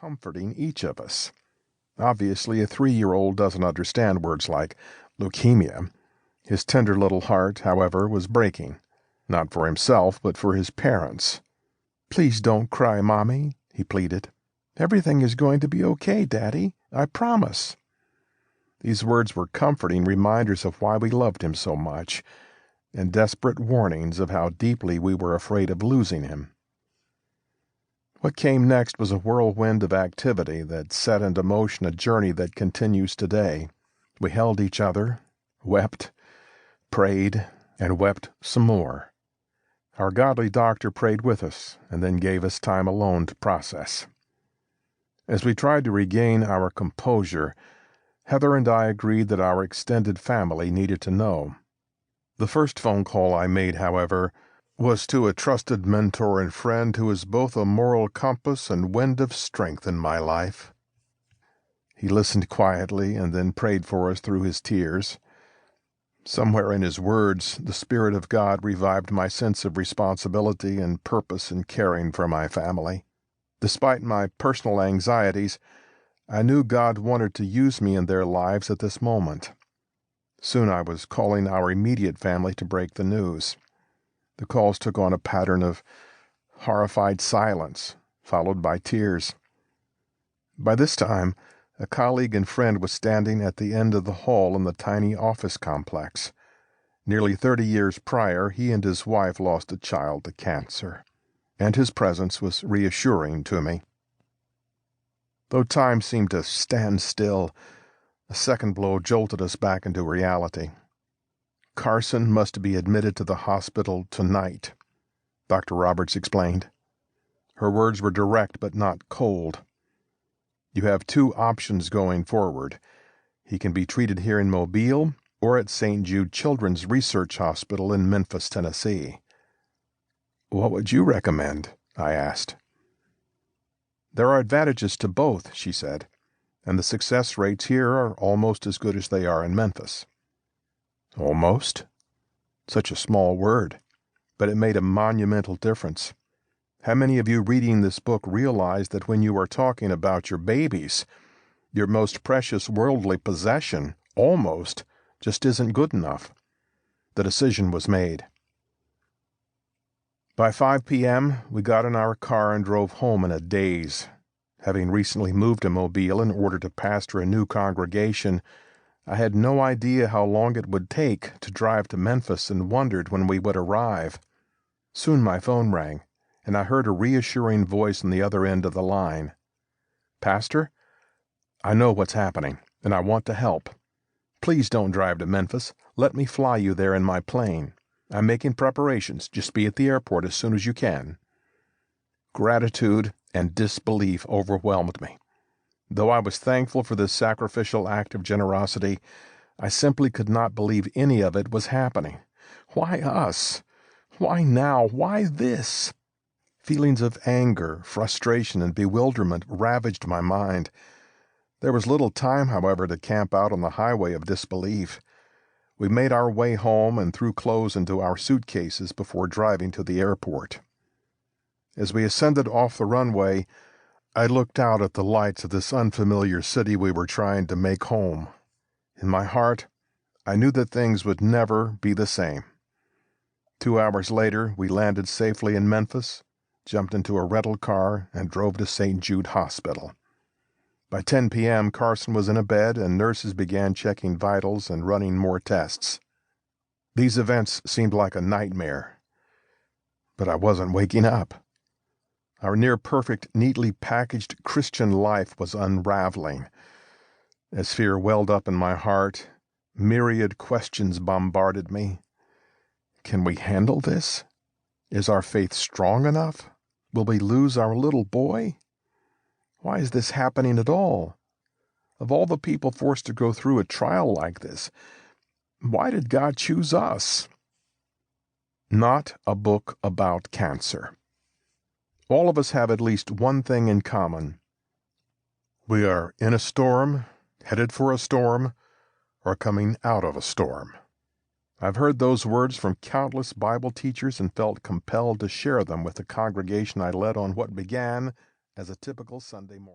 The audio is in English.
comforting each of us. Obviously, a 3-year-old doesn't understand words like leukemia. His tender little heart, however, was breaking, not for himself, but for his parents. "Please don't cry, Mommy," he pleaded. "Everything is going to be okay, Daddy. I promise." These words were comforting reminders of why we loved him so much, and desperate warnings of how deeply we were afraid of losing him. What came next was a whirlwind of activity that set into motion a journey that continues today. We held each other, wept, prayed, and wept some more. Our godly doctor prayed with us and then gave us time alone to process. As we tried to regain our composure, Heather and I agreed that our extended family needed to know. The first phone call I made, however, was to a trusted mentor and friend who is both a moral compass and wind of strength in my life. He listened quietly and then prayed for us through his tears. Somewhere in his words, the Spirit of God revived my sense of responsibility and purpose in caring for my family. Despite my personal anxieties, I knew God wanted to use me in their lives at this moment. Soon I was calling our immediate family to break the news. The calls took on a pattern of horrified silence, followed by tears. By this time, a colleague and friend was standing at the end of the hall in the tiny office complex. Nearly 30 years prior, he and his wife lost a child to cancer, and his presence was reassuring to me. Though time seemed to stand still, a second blow jolted us back into reality. "Carson must be admitted to the hospital tonight," Dr. Roberts explained. Her words were direct but not cold. "You have 2 options going forward. He can be treated here in Mobile or at St. Jude Children's Research Hospital in Memphis, Tennessee." "What would you recommend?" I asked. "There are advantages to both," she said, "and the success rates here are almost as good as they are in Memphis." Almost? Such a small word, but it made a monumental difference. How many of you reading this book realize that when you are talking about your babies, your most precious worldly possession, almost, just isn't good enough? The decision was made. By 5 p.m., we got in our car and drove home in a daze. Having recently moved to Mobile in order to pastor a new congregation, I had no idea how long it would take to drive to Memphis and wondered when we would arrive. Soon my phone rang, and I heard a reassuring voice on the other end of the line. "Pastor, I know what's happening, and I want to help. Please don't drive to Memphis. Let me fly you there in my plane. I'm making preparations. Just be at the airport as soon as you can." Gratitude and disbelief overwhelmed me. Though I was thankful for this sacrificial act of generosity, I simply could not believe any of it was happening. Why us? Why now? Why this? Feelings of anger, frustration, and bewilderment ravaged my mind. There was little time, however, to camp out on the highway of disbelief. We made our way home and threw clothes into our suitcases before driving to the airport. As we ascended off the runway, I looked out at the lights of this unfamiliar city we were trying to make home. In my heart, I knew that things would never be the same. 2 hours later, we landed safely in Memphis, jumped into a rental car, and drove to St. Jude Hospital. By 10 p.m., Carson was in a bed, and nurses began checking vitals and running more tests. These events seemed like a nightmare, but I wasn't waking up. Our near-perfect, neatly packaged Christian life was unraveling. As fear welled up in my heart, myriad questions bombarded me. Can we handle this? Is our faith strong enough? Will we lose our little boy? Why is this happening at all? Of all the people forced to go through a trial like this, why did God choose us? Not a book about cancer. All of us have at least one thing in common. We are in a storm, headed for a storm, or coming out of a storm. I've heard those words from countless Bible teachers and felt compelled to share them with the congregation I led on what began as a typical Sunday morning.